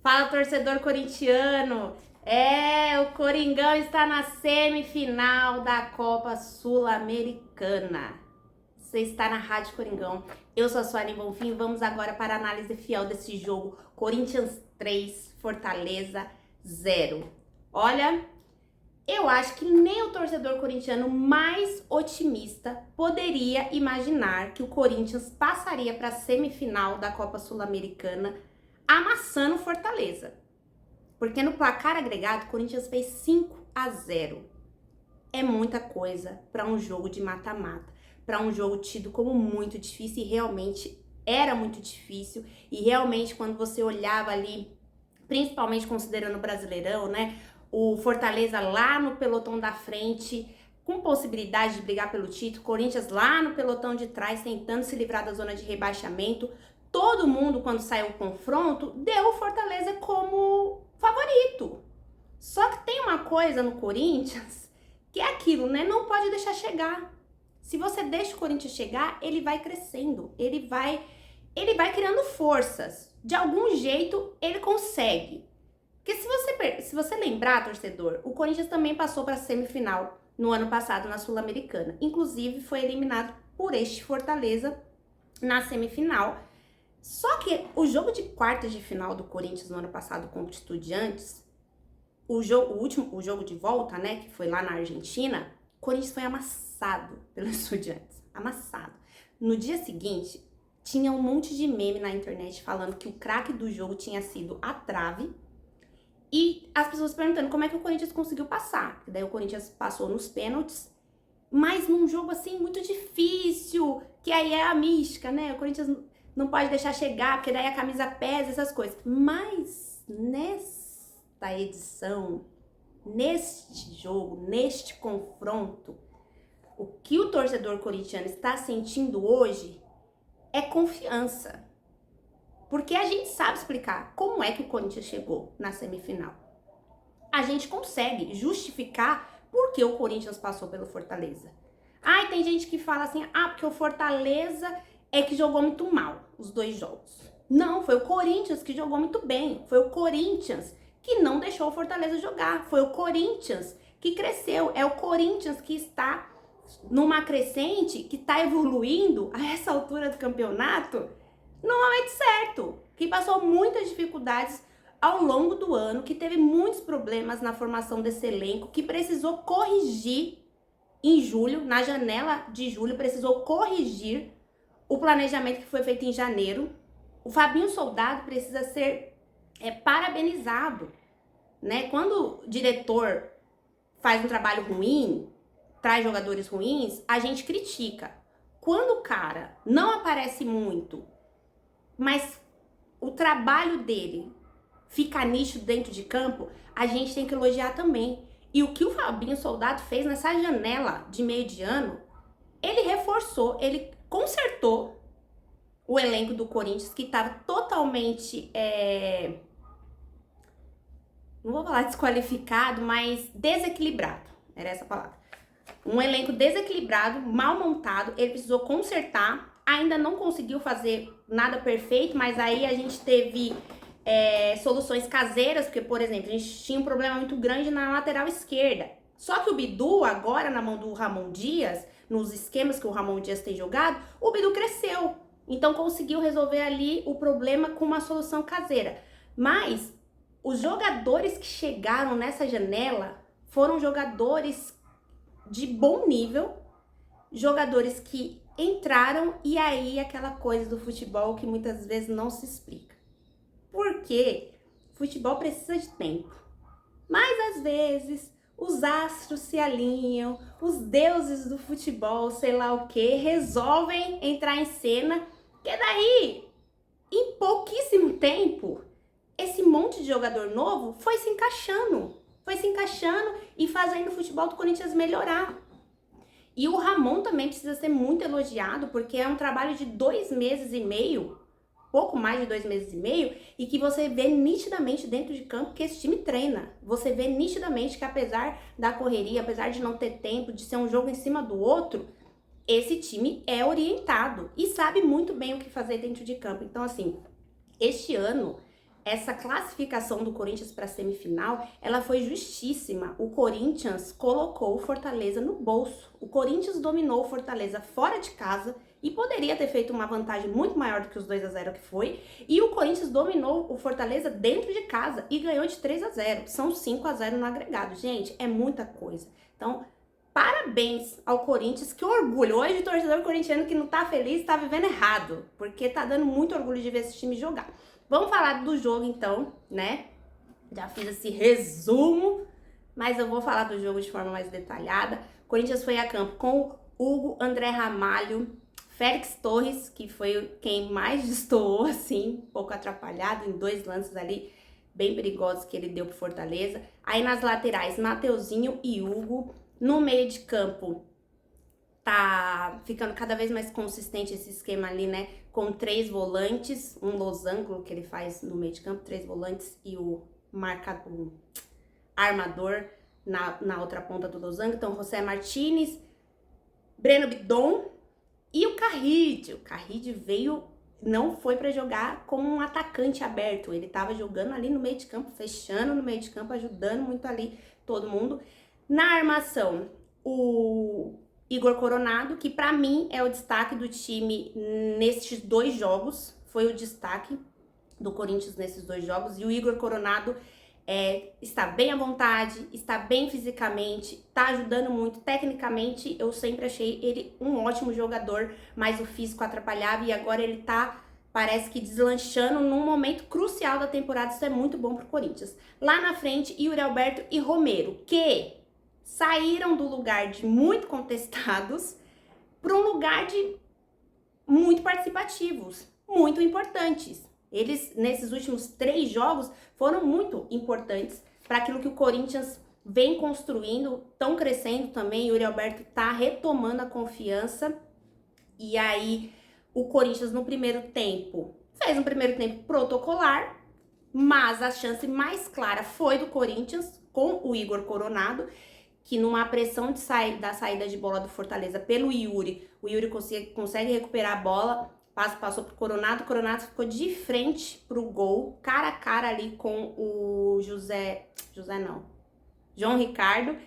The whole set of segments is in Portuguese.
Fala, torcedor corintiano! O Coringão está na semifinal da Copa Sul-Americana. Você está na Rádio Coringão. Eu sou a Sueli Bonfim. Vamos agora para a análise fiel desse jogo. Corinthians 3, Fortaleza 0. Olha, eu acho que nem o torcedor corintiano mais otimista poderia imaginar que o Corinthians passaria para a semifinal da Copa Sul-Americana amassando o Fortaleza. Porque no placar agregado, o Corinthians fez 5-0. É muita coisa para um jogo de mata-mata, para um jogo tido como muito difícil, e realmente era muito difícil. E realmente, quando você olhava ali, principalmente considerando o Brasileirão, né? O Fortaleza lá no pelotão da frente, com possibilidade de brigar pelo título, Corinthians lá no pelotão de trás, tentando se livrar da zona de rebaixamento. Todo mundo, quando saiu o confronto, deu o Fortaleza como favorito. Só que tem uma coisa no Corinthians, que é aquilo, né? Não pode deixar chegar. Se você deixa o Corinthians chegar, ele vai crescendo, ele vai criando forças. De algum jeito, ele consegue. Porque se você lembrar, torcedor, o Corinthians também passou para a semifinal no ano passado na Sul-Americana. Inclusive, foi eliminado por este Fortaleza na semifinal. Só que o jogo de quartas de final do Corinthians no ano passado contra o Estudiantes, o jogo de volta, né, que foi lá na Argentina, o Corinthians foi amassado pelo Estudiantes, amassado. No dia seguinte, tinha um monte de meme na internet falando que o craque do jogo tinha sido a trave, e as pessoas perguntando como é que o Corinthians conseguiu passar. Daí o Corinthians passou nos pênaltis, mas num jogo assim muito difícil, que aí é a mística, né? O Corinthians não pode deixar chegar, porque daí a camisa pesa, essas coisas. Mas nesta edição, neste jogo, neste confronto, o que o torcedor corintiano está sentindo hoje é confiança. Porque a gente sabe explicar como é que o Corinthians chegou na semifinal. A gente consegue justificar por que o Corinthians passou pelo Fortaleza. Ai, tem gente que fala assim, porque o Fortaleza é que jogou muito mal os dois jogos. Não, foi o Corinthians que jogou muito bem. Foi o Corinthians que não deixou o Fortaleza jogar. Foi o Corinthians que cresceu. É o Corinthians que está numa crescente, que está evoluindo a essa altura do campeonato no momento certo. Que passou muitas dificuldades ao longo do ano, que teve muitos problemas na formação desse elenco, que precisou corrigir em julho, na janela de julho, precisou corrigir o planejamento que foi feito em janeiro. O Fabinho Soldado precisa ser parabenizado, né? Quando o diretor faz um trabalho ruim, traz jogadores ruins, a gente critica. Quando o cara não aparece muito, mas o trabalho dele fica nítido dentro de campo, a gente tem que elogiar também. E o que o Fabinho Soldado fez nessa janela de meio de ano, ele reforçou, ele consertou o elenco do Corinthians, que estava totalmente, não vou falar desqualificado, mas desequilibrado, era essa a palavra. Um elenco desequilibrado, mal montado, ele precisou consertar, ainda não conseguiu fazer nada perfeito, mas aí a gente teve soluções caseiras, porque, por exemplo, a gente tinha um problema muito grande na lateral esquerda. Só que o Bidu, agora na mão do Ramon Dias, nos esquemas que o Ramon Dias tem jogado, o Bidu cresceu. Então conseguiu resolver ali o problema com uma solução caseira. Mas os jogadores que chegaram nessa janela foram jogadores de bom nível, jogadores que entraram, e aí aquela coisa do futebol que muitas vezes não se explica. Porque futebol precisa de tempo. Mas às vezes os astros se alinham, os deuses do futebol, sei lá o que, resolvem entrar em cena, que daí, em pouquíssimo tempo, esse monte de jogador novo foi se encaixando e fazendo o futebol do Corinthians melhorar. E o Ramon também precisa ser muito elogiado, porque é um trabalho de 2 meses e meio, pouco mais de 2 meses e meio, e que você vê nitidamente dentro de campo que esse time treina. Você vê nitidamente que, apesar da correria, apesar de não ter tempo, de ser um jogo em cima do outro, esse time é orientado e sabe muito bem o que fazer dentro de campo. Então, assim, este ano essa classificação do Corinthians para a semifinal, ela foi justíssima. O Corinthians colocou o Fortaleza no bolso. O Corinthians dominou o Fortaleza fora de casa e poderia ter feito uma vantagem muito maior do que os 2-0 que foi. E o Corinthians dominou o Fortaleza dentro de casa e ganhou de 3-0. São 5-0 no agregado. Gente, é muita coisa. Então, parabéns ao Corinthians, que orgulho. Hoje o torcedor corintiano que não tá feliz tá vivendo errado, porque tá dando muito orgulho de ver esse time jogar. Vamos falar do jogo então, né? Já fiz esse resumo, mas eu vou falar do jogo de forma mais detalhada. O Corinthians foi a campo com Hugo, André Ramalho, Félix Torres, que foi quem mais destoou, assim, um pouco atrapalhado em 2 lances ali bem perigosos que ele deu pro Fortaleza. Aí nas laterais, Mateuzinho e Hugo. No meio de campo, tá ficando cada vez mais consistente esse esquema ali, né? Com 3 volantes, um losango que ele faz no meio de campo, 3 volantes e o armador na outra ponta do losango. Então, José Martínez, Breno Bidon e o Carride. O Carride veio, não foi para jogar como um atacante aberto. Ele tava jogando ali no meio de campo, fechando no meio de campo, ajudando muito ali todo mundo. Na armação, o Igor Coronado, que pra mim é o destaque do time nesses 2 jogos, foi o destaque do Corinthians nesses 2 jogos, e o Igor Coronado está bem à vontade, está bem fisicamente, tá ajudando muito. Tecnicamente, eu sempre achei ele um ótimo jogador, mas o físico atrapalhava e agora ele tá, parece que deslanchando num momento crucial da temporada. Isso é muito bom pro Corinthians. Lá na frente, Yuri Alberto e Romero, que saíram do lugar de muito contestados para um lugar de muito participativos, muito importantes. Eles, nesses últimos 3 jogos, foram muito importantes para aquilo que o Corinthians vem construindo, estão crescendo também. O Yuri Alberto tá retomando a confiança. E aí, o Corinthians no primeiro tempo fez um primeiro tempo protocolar, mas a chance mais clara foi do Corinthians com o Igor Coronado, que numa pressão da saída de bola do Fortaleza pelo Yuri, o Yuri consegue recuperar a bola, passou pro Coronado, o Coronado ficou de frente pro gol, cara a cara ali com o João Ricardo,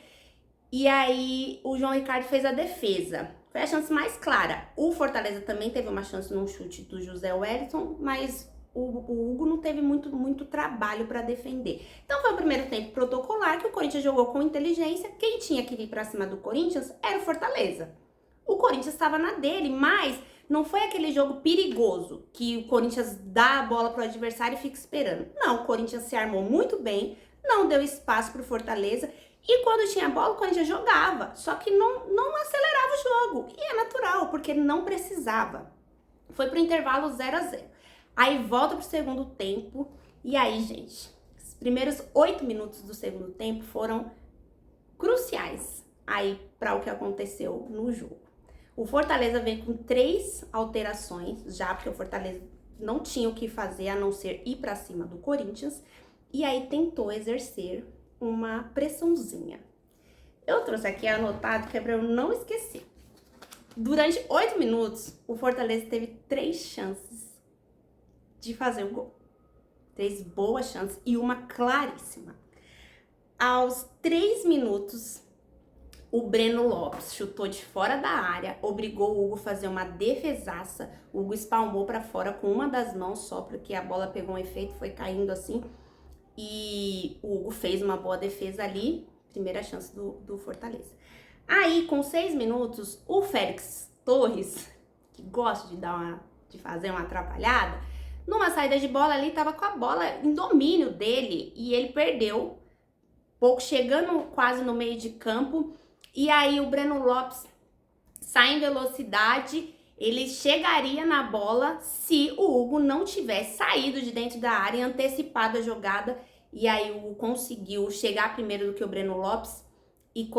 e aí o João Ricardo fez a defesa. Foi a chance mais clara. O Fortaleza também teve uma chance num chute do José Wellington, mas o Hugo não teve muito trabalho para defender. Então foi o primeiro tempo protocolar que o Corinthians jogou com inteligência. Quem tinha que vir para cima do Corinthians era o Fortaleza. O Corinthians estava na dele, mas não foi aquele jogo perigoso que o Corinthians dá a bola pro adversário e fica esperando. Não, o Corinthians se armou muito bem, não deu espaço pro Fortaleza. E quando tinha bola, o Corinthians jogava, só que não acelerava o jogo. E é natural, porque não precisava. Foi pro intervalo 0-0. Aí volta pro segundo tempo, e aí, gente, os primeiros 8 minutos do segundo tempo foram cruciais aí para o que aconteceu no jogo. O Fortaleza veio com 3 alterações, já porque o Fortaleza não tinha o que fazer a não ser ir para cima do Corinthians, e aí tentou exercer uma pressãozinha. Eu trouxe aqui anotado que é para eu não esquecer. Durante 8 minutos, o Fortaleza teve 3 chances de fazer o gol. 3 boas chances e uma claríssima. Aos 3 minutos, o Breno Lopes chutou de fora da área, obrigou o Hugo a fazer uma defesaça. O Hugo espalmou para fora com uma das mãos só, porque a bola pegou um efeito, foi caindo assim. E o Hugo fez uma boa defesa ali, primeira chance do Fortaleza. Aí, com 6 minutos, o Félix Torres, que gosta de fazer uma atrapalhada, numa saída de bola ali, tava com a bola em domínio dele e ele perdeu, pouco chegando quase no meio de campo. E aí o Breno Lopes sai em velocidade, ele chegaria na bola se o Hugo não tivesse saído de dentro da área e antecipado a jogada. E aí o Hugo conseguiu chegar primeiro do que o Breno Lopes e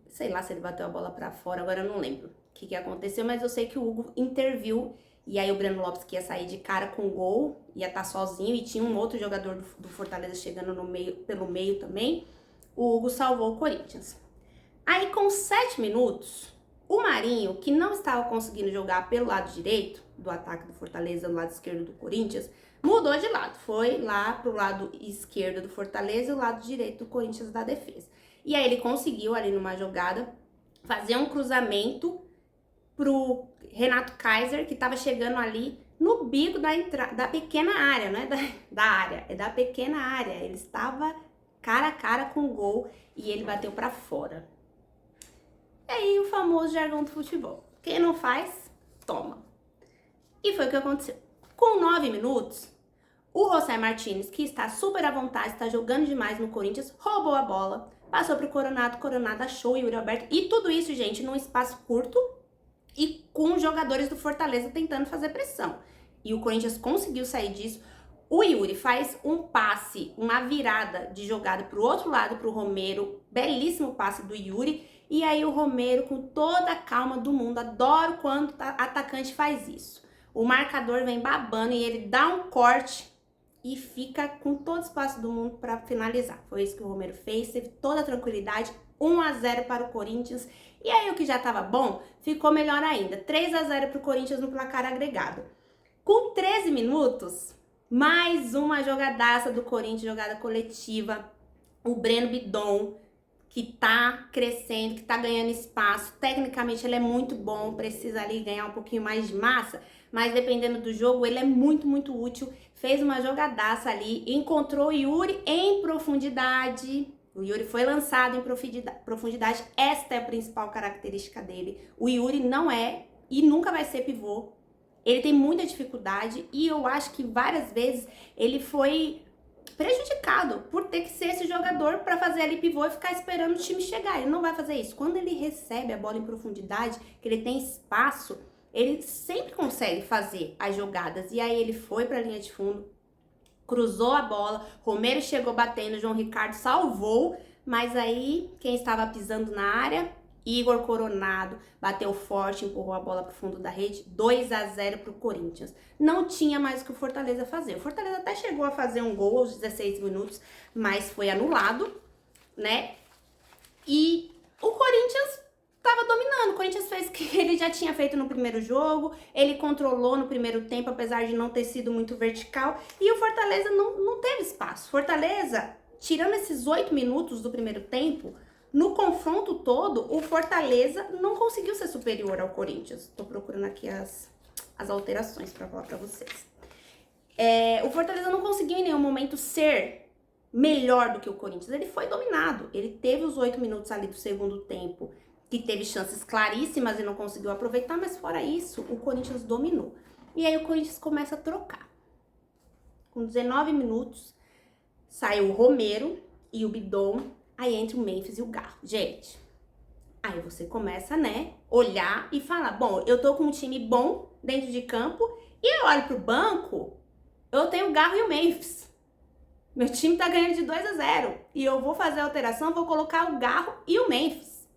sei lá se ele bateu a bola pra fora, agora eu não lembro o que aconteceu, mas eu sei que o Hugo interviu. E aí o Breno Lopes, que ia sair de cara com o gol, ia estar sozinho, e tinha um outro jogador do Fortaleza chegando pelo meio também. O Hugo salvou o Corinthians. Aí com 7 minutos, o Marinho, que não estava conseguindo jogar pelo lado direito do ataque do Fortaleza, do lado esquerdo do Corinthians, Mudou de lado, foi lá pro lado esquerdo do Fortaleza e o lado direito do Corinthians da defesa. E aí ele conseguiu ali numa jogada fazer um cruzamento pro Renato Kaiser, que tava chegando ali no bico da pequena área, não é da área, é da pequena área. Ele estava cara a cara com o gol e ele bateu pra fora. E aí o famoso jargão do futebol. Quem não faz, toma. E foi o que aconteceu. Com 9 minutos, o José Martínez, que está super à vontade, está jogando demais no Corinthians, roubou a bola, passou pro Coronado, Coronado achou o Yuri Alberto. E tudo isso, gente, num espaço curto e com os jogadores do Fortaleza tentando fazer pressão. E o Corinthians conseguiu sair disso. O Yuri faz um passe, uma virada de jogada pro outro lado, pro Romero. Belíssimo passe do Yuri. E aí o Romero, com toda a calma do mundo, adoro quando o atacante faz isso. O marcador vem babando e ele dá um corte e fica com todo o espaço do mundo para finalizar. Foi isso que o Romero fez, teve toda a tranquilidade, 1-0 para o Corinthians. E aí o que já estava bom, ficou melhor ainda, 3-0 para o Corinthians no placar agregado. Com 13 minutos, mais uma jogadaça do Corinthians, jogada coletiva, o Breno Bidon, que tá crescendo, que tá ganhando espaço, tecnicamente ele é muito bom, precisa ali ganhar um pouquinho mais de massa, mas dependendo do jogo, ele é muito, muito útil. Fez uma jogadaça ali, encontrou o Yuri em profundidade. O Yuri foi lançado em profundidade. Esta é a principal característica dele. O Yuri não é e nunca vai ser pivô. Ele tem muita dificuldade e eu acho que várias vezes ele foi prejudicado por ter que ser esse jogador para fazer ali pivô e ficar esperando o time chegar. Ele não vai fazer isso. Quando ele recebe a bola em profundidade, que ele tem espaço, ele sempre consegue fazer as jogadas. E aí ele foi para a linha de fundo, cruzou a bola, Romero chegou batendo, João Ricardo salvou, mas aí quem estava pisando na área, Igor Coronado, bateu forte, empurrou a bola pro fundo da rede, 2-0 pro Corinthians. Não tinha mais o que o Fortaleza fazer. O Fortaleza até chegou a fazer um gol aos 16 minutos, mas foi anulado, né? E o Corinthians tava dominando. O Corinthians fez o que ele já tinha feito no primeiro jogo, ele controlou no primeiro tempo, apesar de não ter sido muito vertical, e o Fortaleza não teve espaço. Fortaleza, tirando esses 8 minutos do primeiro tempo, no confronto todo, o Fortaleza não conseguiu ser superior ao Corinthians. Tô procurando aqui as alterações para falar para vocês. O Fortaleza não conseguiu em nenhum momento ser melhor do que o Corinthians. Ele foi dominado. Ele teve os 8 minutos ali do segundo tempo, que teve chances claríssimas e não conseguiu aproveitar, mas fora isso, o Corinthians dominou. E aí o Corinthians começa a trocar. Com 19 minutos, saiu o Romero e o Bidon. Aí entra o Memphis e o Garro. Gente, aí você começa, né, olhar e falar, bom, eu tô com um time bom dentro de campo e eu olho pro banco, eu tenho o Garro e o Memphis. Meu time tá ganhando de 2-0 e eu vou fazer a alteração, vou colocar o Garro e o Memphis.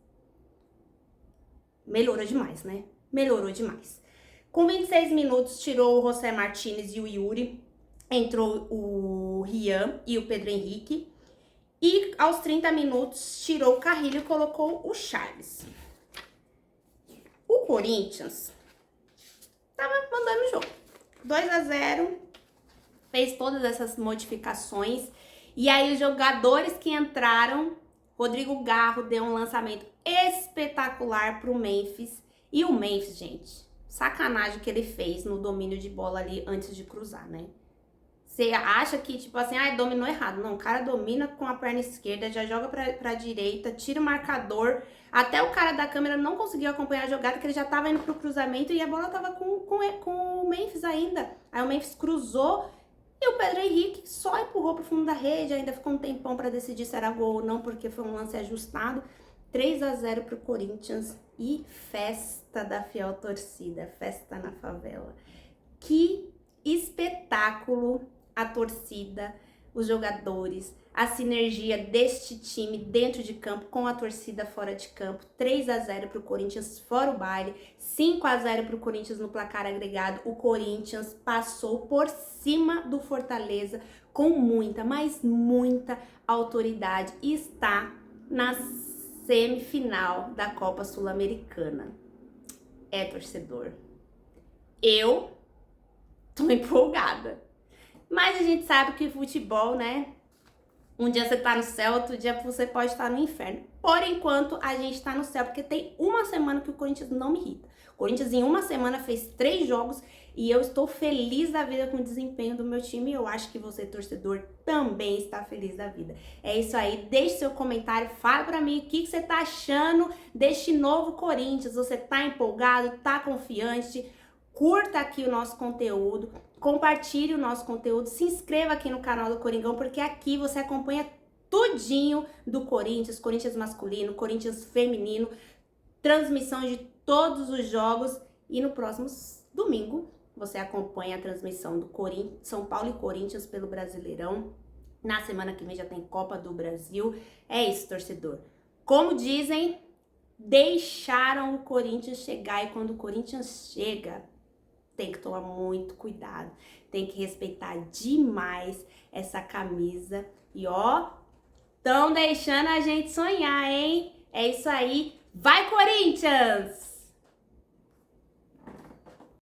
Melhorou demais, né? Melhorou demais. Com 26 minutos, tirou o José Martínez e o Yuri, entrou o Rian e o Pedro Henrique. E aos 30 minutos, tirou o Carrilho e colocou o Charles. O Corinthians tava mandando o jogo. 2-0, fez todas essas modificações. E aí os jogadores que entraram, Rodrigo Garro deu um lançamento espetacular pro Memphis. E o Memphis, gente, sacanagem que ele fez no domínio de bola ali antes de cruzar, né? Você acha que, tipo assim, dominou errado. Não, o cara domina com a perna esquerda, já joga pra direita, tira o marcador. Até o cara da câmera não conseguiu acompanhar a jogada, que ele já tava indo pro cruzamento e a bola tava com o Memphis ainda. Aí o Memphis cruzou e o Pedro Henrique só empurrou pro fundo da rede. Ainda ficou um tempão pra decidir se era gol ou não, porque foi um lance ajustado. 3-0 pro Corinthians e festa da fiel torcida, festa na favela. Que espetáculo! A torcida, os jogadores, a sinergia deste time dentro de campo com a torcida fora de campo. 3-0 para o Corinthians fora o baile, 5-0 para o Corinthians no placar agregado. O Corinthians passou por cima do Fortaleza com muita, mas muita autoridade e está na semifinal da Copa Sul-Americana. Torcedor, eu tô empolgada. Mas a gente sabe que futebol, né? Um dia você tá no céu, outro dia você pode estar no inferno. Por enquanto, a gente tá no céu, porque tem uma semana que o Corinthians não me irrita. O Corinthians, em uma semana, fez 3 jogos e eu estou feliz da vida com o desempenho do meu time. E eu acho que você, torcedor, também está feliz da vida. É isso aí, deixe seu comentário, fala pra mim o que você tá achando deste novo Corinthians. Você tá empolgado, tá confiante? Curta aqui o nosso conteúdo, compartilhe o nosso conteúdo, se inscreva aqui no canal do Coringão, porque aqui você acompanha tudinho do Corinthians, Corinthians masculino, Corinthians feminino, transmissão de todos os jogos, e no próximo domingo você acompanha a transmissão do Corinthians, São Paulo e Corinthians pelo Brasileirão. Na semana que vem já tem Copa do Brasil. É isso, torcedor. Como dizem, deixaram o Corinthians chegar, e quando o Corinthians chega, tem que tomar muito cuidado, tem que respeitar demais essa camisa. E ó, tão deixando a gente sonhar, hein? É isso aí, vai Corinthians!